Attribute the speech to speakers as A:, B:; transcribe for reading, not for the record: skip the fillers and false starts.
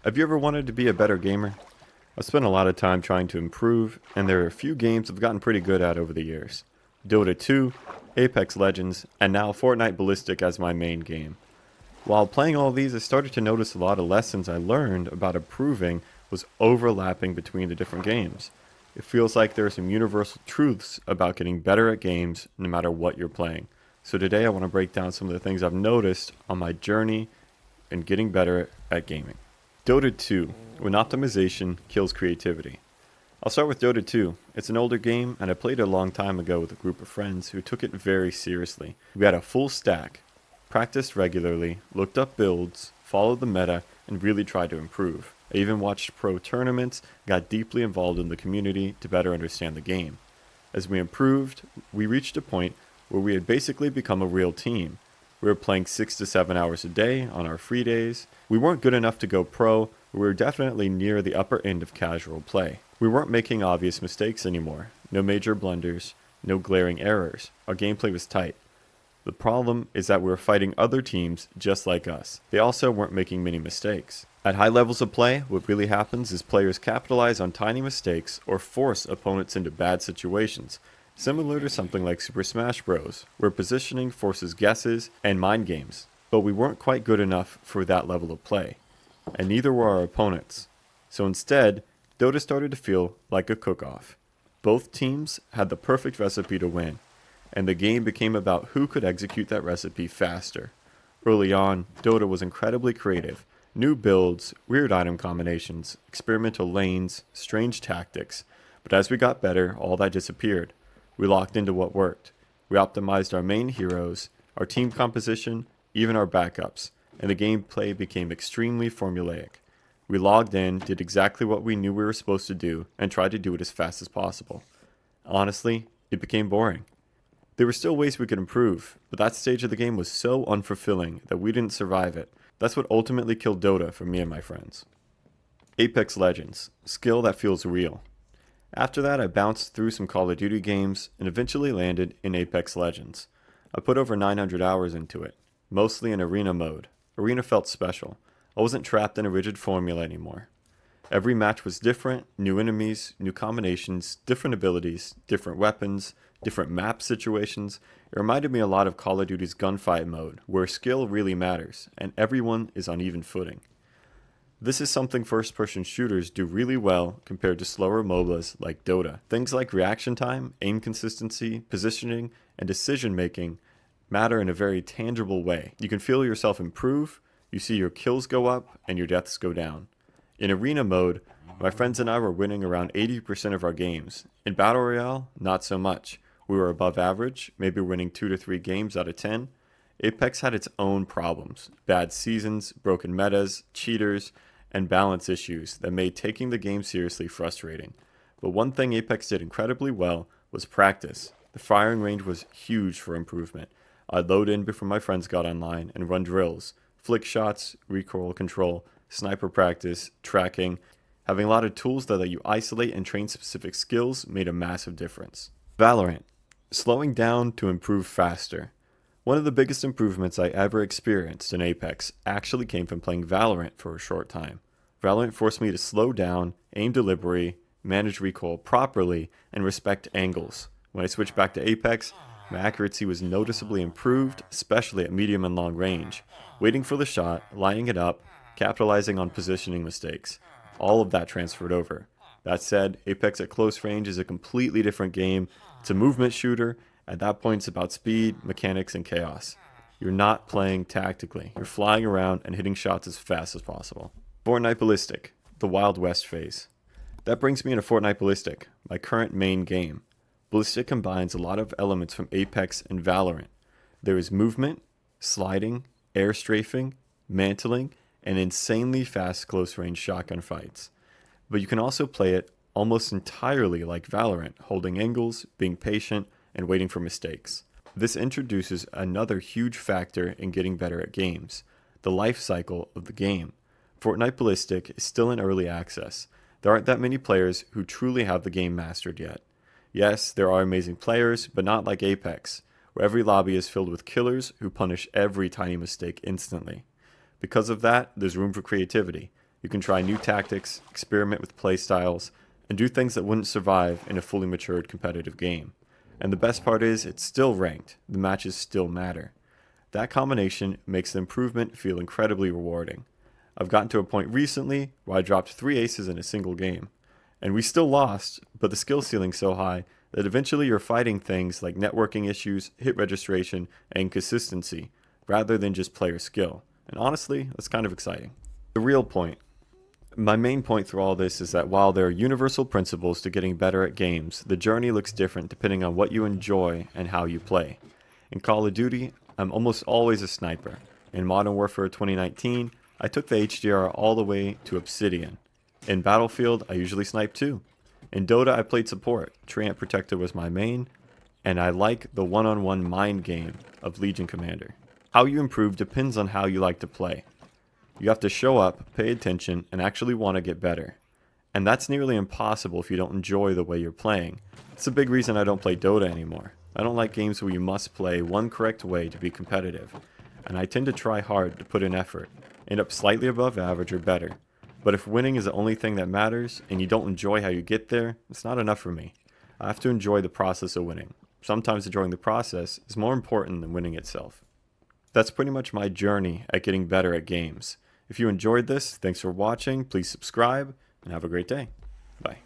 A: Have you ever wanted to be a better gamer? I've spent a lot of time trying to improve, and there are a few games I've gotten pretty good at over the years. Dota 2, Apex Legends, and now Fortnite Ballistic as my main game. While playing all these, I started to notice a lot of lessons I learned about improving was overlapping between the different games. It feels like there are some universal truths about getting better at games no matter what you're playing. So today I want to break down some of the things I've noticed on my journey in getting better at gaming. Dota 2, when optimization kills creativity. I'll start with Dota 2. It's an older game, and I played it a long time ago with a group of friends who took it very seriously. We had a full stack, practiced regularly, looked up builds, followed the meta, and really tried to improve. I even watched pro tournaments, got deeply involved in the community to better understand the game. As we improved, we reached a point where we had basically become a real team. We were playing 6 to 7 hours a day on our free days. We weren't good enough to go pro, but we were definitely near the upper end of casual play. We weren't making obvious mistakes anymore. No major blunders, no glaring errors. Our gameplay was tight. The problem is that we were fighting other teams just like us. They also weren't making many mistakes. At high levels of play, what really happens is players capitalize on tiny mistakes or force opponents into bad situations, similar to something like Super Smash Bros., where positioning forces guesses and mind games. But we weren't quite good enough for that level of play, and neither were our opponents. So instead, Dota started to feel like a cook-off. Both teams had the perfect recipe to win, and the game became about who could execute that recipe faster. Early on, Dota was incredibly creative. New builds, weird item combinations, experimental lanes, strange tactics. But as we got better, all that disappeared. We locked into what worked. We optimized our main heroes, our team composition, even our backups, and the gameplay became extremely formulaic. We logged in, did exactly what we knew we were supposed to do, and tried to do it as fast as possible. Honestly, it became boring. There were still ways we could improve, but that stage of the game was so unfulfilling that we didn't survive it. That's what ultimately killed Dota for me and my friends. Apex Legends, skill that feels real. After that, I bounced through some Call of Duty games and eventually landed in Apex Legends. I put over 900 hours into it, mostly in arena mode. Arena felt special. I wasn't trapped in a rigid formula anymore. Every match was different, new enemies, new combinations, different abilities, different weapons, different map situations. It reminded me a lot of Call of Duty's gunfight mode, where skill really matters, and everyone is on even footing. This is something first-person shooters do really well compared to slower MOBAs like Dota. Things like reaction time, aim consistency, positioning, and decision-making matter in a very tangible way. You can feel yourself improve, you see your kills go up, and your deaths go down. In arena mode, my friends and I were winning around 80% of our games. In Battle Royale, not so much. We were above average, maybe winning 2 to 3 games out of 10. Apex had its own problems, bad seasons, broken metas, cheaters, and balance issues that made taking the game seriously frustrating. But one thing Apex did incredibly well was practice. The firing range was huge for improvement. I'd load in before my friends got online and run drills, flick shots, recoil control, sniper practice, tracking. Having a lot of tools that let you isolate and train specific skills made a massive difference. Valorant, slowing down to improve faster. One of the biggest improvements I ever experienced in Apex actually came from playing Valorant for a short time. Valorant forced me to slow down, aim deliberately, manage recoil properly, and respect angles. When I switched back to Apex, my accuracy was noticeably improved, especially at medium and long range. Waiting for the shot, lining it up, capitalizing on positioning mistakes. All of that transferred over. That said, Apex at close range is a completely different game. It's a movement shooter. At that point, it's about speed, mechanics, and chaos. You're not playing tactically. You're flying around and hitting shots as fast as possible. Fortnite Ballistic, the Wild West phase. That brings me into Fortnite Ballistic, my current main game. Ballistic combines a lot of elements from Apex and Valorant. There is movement, sliding, air strafing, mantling, and insanely fast close-range shotgun fights. But you can also play it almost entirely like Valorant, holding angles, being patient, and waiting for mistakes. This introduces another huge factor in getting better at games, the life cycle of the game. Fortnite Ballistic is still in early access. There aren't that many players who truly have the game mastered yet. Yes, there are amazing players, but not like Apex, where every lobby is filled with killers who punish every tiny mistake instantly. Because of that, there's room for creativity. You can try new tactics, experiment with playstyles, and do things that wouldn't survive in a fully matured competitive game. And the best part is, it's still ranked. The matches still matter. That combination makes the improvement feel incredibly rewarding. I've gotten to a point recently where I dropped 3 aces in a single game. And we still lost, but the skill ceiling's so high that eventually you're fighting things like networking issues, hit registration, and consistency, rather than just player skill. And honestly, that's kind of exciting. The real point. My main point through all this is that while there are universal principles to getting better at games, the journey looks different depending on what you enjoy and how you play. In Call of Duty, I'm almost always a sniper. In Modern Warfare 2019, I took the HDR all the way to Obsidian. In Battlefield, I usually snipe too. In Dota, I played support. Treant Protector was my main, and I like the one-on-one mind game of Legion Commander. How you improve depends on how you like to play. You have to show up, pay attention, and actually want to get better. And that's nearly impossible if you don't enjoy the way you're playing. It's a big reason I don't play Dota anymore. I don't like games where you must play one correct way to be competitive. And I tend to try hard to put in effort, end up slightly above average or better. But if winning is the only thing that matters, and you don't enjoy how you get there, it's not enough for me. I have to enjoy the process of winning. Sometimes enjoying the process is more important than winning itself. That's pretty much my journey at getting better at games. If you enjoyed this, thanks for watching, please subscribe, and have a great day. Bye.